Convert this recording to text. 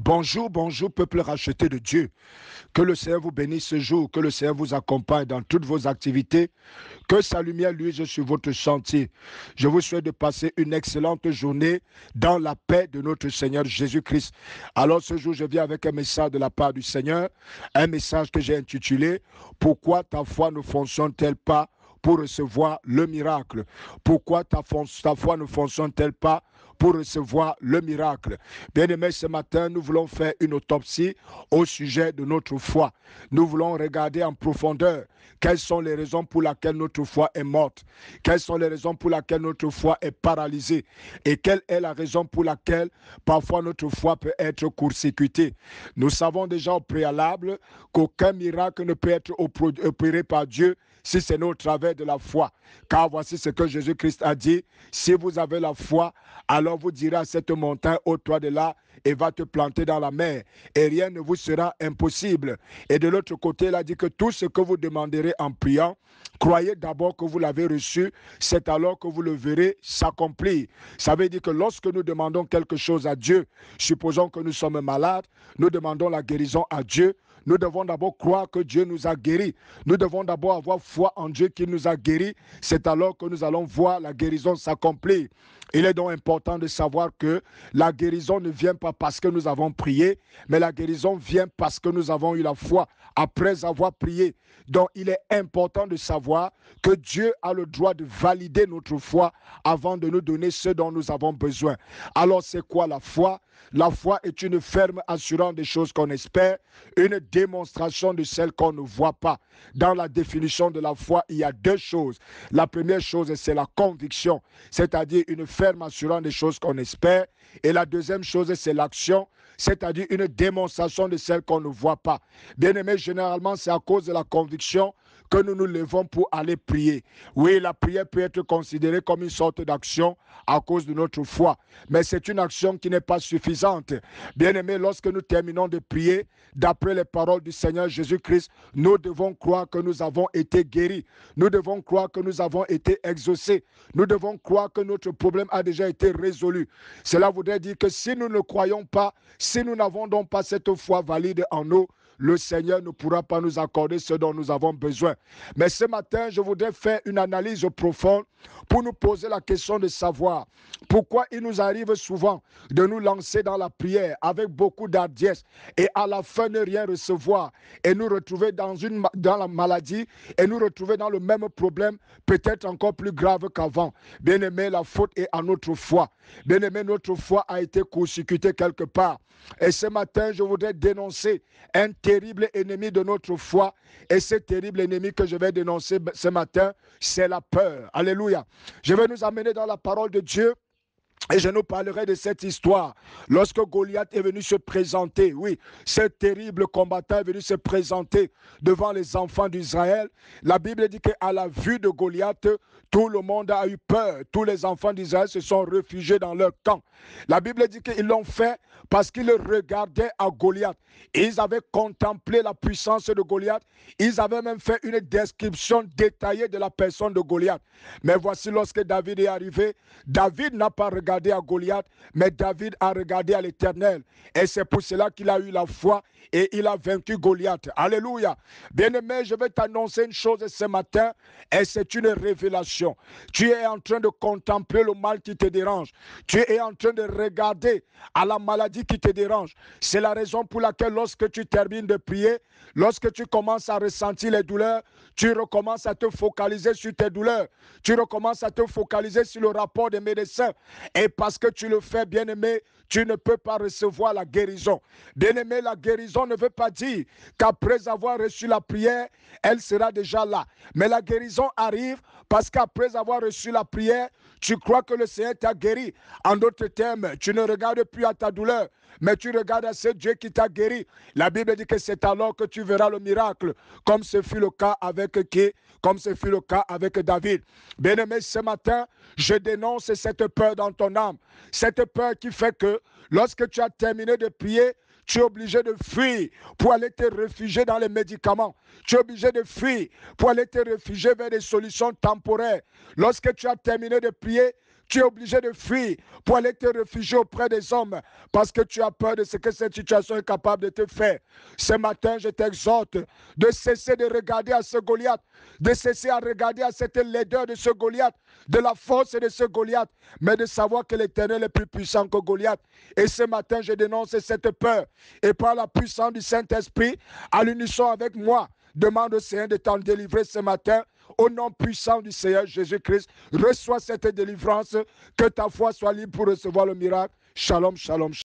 Bonjour, bonjour, peuple racheté de Dieu. Que le Seigneur vous bénisse ce jour, que le Seigneur vous accompagne dans toutes vos activités, que sa lumière luise sur votre sentier. Je vous souhaite de passer une excellente journée dans la paix de notre Seigneur Jésus-Christ. Alors ce jour, je viens avec un message de la part du Seigneur, un message que j'ai intitulé « Pourquoi ta foi ne fonctionne-t-elle pas pour recevoir le miracle? Pourquoi ta foi ne fonctionne-t-elle pas pour recevoir le miracle? » Bien-aimés, ce matin, nous voulons faire une autopsie au sujet de notre foi. Nous voulons regarder en profondeur quelles sont les raisons pour lesquelles notre foi est morte, quelles sont les raisons pour lesquelles notre foi est paralysée et quelle est la raison pour laquelle parfois notre foi peut être court-circuitée. Nous savons déjà au préalable qu'aucun miracle ne peut être opéré par Dieu si c'est au travers de la foi. Car voici ce que Jésus-Christ a dit: si vous avez la foi, alors vous direz à cette montagne, ôte-toi de là et va te planter dans la mer, et rien ne vous sera impossible. Et de l'autre côté, il a dit que tout ce que vous demanderez en priant, croyez d'abord que vous l'avez reçu, c'est alors que vous le verrez s'accomplir. Ça veut dire que lorsque nous demandons quelque chose à Dieu, supposons que nous sommes malades, nous demandons la guérison à Dieu, nous devons d'abord croire que Dieu nous a guéris. Nous devons d'abord avoir foi en Dieu qui nous a guéris. C'est alors que nous allons voir la guérison s'accomplir. Il est donc important de savoir que la guérison ne vient pas parce que nous avons prié, mais la guérison vient parce que nous avons eu la foi après avoir prié. Donc il est important de savoir que Dieu a le droit de valider notre foi avant de nous donner ce dont nous avons besoin. Alors c'est quoi la foi? La foi est une ferme assurance des choses qu'on espère, une démonstration de celles qu'on ne voit pas. Dans la définition de la foi, il y a deux choses. La première chose, c'est la conviction, c'est-à-dire une ferme assurance des choses qu'on espère. Et la deuxième chose, c'est l'action, c'est-à-dire une démonstration de celles qu'on ne voit pas. Bien aimé, généralement, c'est à cause de la conviction que nous nous levons pour aller prier. Oui, la prière peut être considérée comme une sorte d'action à cause de notre foi, mais c'est une action qui n'est pas suffisante. Bien aimé, lorsque nous terminons de prier, d'après les paroles du Seigneur Jésus-Christ, nous devons croire que nous avons été guéris. Nous devons croire que nous avons été exaucés. Nous devons croire que notre problème a déjà été résolu. Cela voudrait dire que si nous ne croyons pas, si nous n'avons donc pas cette foi valide en nous, le Seigneur ne pourra pas nous accorder ce dont nous avons besoin. Mais ce matin, je voudrais faire une analyse profonde pour nous poser la question de savoir pourquoi il nous arrive souvent de nous lancer dans la prière avec beaucoup d'hardiesse et à la fin ne rien recevoir et nous retrouver dans la maladie et nous retrouver dans le même problème, peut-être encore plus grave qu'avant. Bien-aimé, la faute est à notre foi. Bien-aimé, notre foi a été court-circuitée quelque part. Et ce matin, je voudrais dénoncer un terrible ennemi de notre foi. Et ce terrible ennemi que je vais dénoncer ce matin, c'est la peur. Alléluia. Je vais nous amener dans la parole de Dieu. Et je nous parlerai de cette histoire. Lorsque Goliath est venu se présenter, oui, ce terrible combattant est venu se présenter devant les enfants d'Israël. La Bible dit qu'à la vue de Goliath, tout le monde a eu peur. Tous les enfants d'Israël se sont réfugiés dans leur camp. La Bible dit qu'ils l'ont fait parce qu'ils regardaient à Goliath. Ils avaient contemplé la puissance de Goliath. Ils avaient même fait une description détaillée de la personne de Goliath. Mais voici lorsque David est arrivé, David n'a pas regardé à Goliath, mais David a regardé à l'Éternel. Et c'est pour cela qu'il a eu la foi et il a vaincu Goliath. Alléluia. Bien-aimé, je vais t'annoncer une chose ce matin et c'est une révélation. Tu es en train de contempler le mal qui te dérange. Tu es en train de regarder à la maladie qui te dérange. C'est la raison pour laquelle lorsque tu termines de prier, lorsque tu commences à ressentir les douleurs, tu recommences à te focaliser sur tes douleurs. Tu recommences à te focaliser sur le rapport des médecins. Et parce que tu le fais, bien-aimé, tu ne peux pas recevoir la guérison. Bien-aimé, la guérison ne veut pas dire qu'après avoir reçu la prière, elle sera déjà là. Mais la guérison arrive parce qu'après avoir reçu la prière, tu crois que le Seigneur t'a guéri. En d'autres termes, tu ne regardes plus à ta douleur, mais tu regardes à ce Dieu qui t'a guéri. La Bible dit que c'est alors que tu verras le miracle, comme ce fut le cas avec qui? Comme ce fut le cas avec David. Bien-aimé, ce matin, je dénonce cette peur dans ton âme. Cette peur qui fait que lorsque tu as terminé de prier, tu es obligé de fuir pour aller te réfugier dans les médicaments. Tu es obligé de fuir pour aller te réfugier vers des solutions temporaires. Lorsque tu as terminé de prier, Tu es obligé de fuir pour aller te réfugier auprès des hommes parce que tu as peur de ce que cette situation est capable de te faire. Ce matin, je t'exhorte de cesser de regarder à ce Goliath, de cesser à regarder à cette laideur de ce Goliath, de la force de ce Goliath, mais de savoir que l'Éternel est plus puissant que Goliath. Et ce matin, je dénonce cette peur. Et par la puissance du Saint-Esprit, à l'unisson avec moi, demande au Seigneur de t'en délivrer ce matin. Au nom puissant du Seigneur Jésus-Christ, reçois cette délivrance, que ta foi soit libre pour recevoir le miracle. Shalom, shalom, shalom.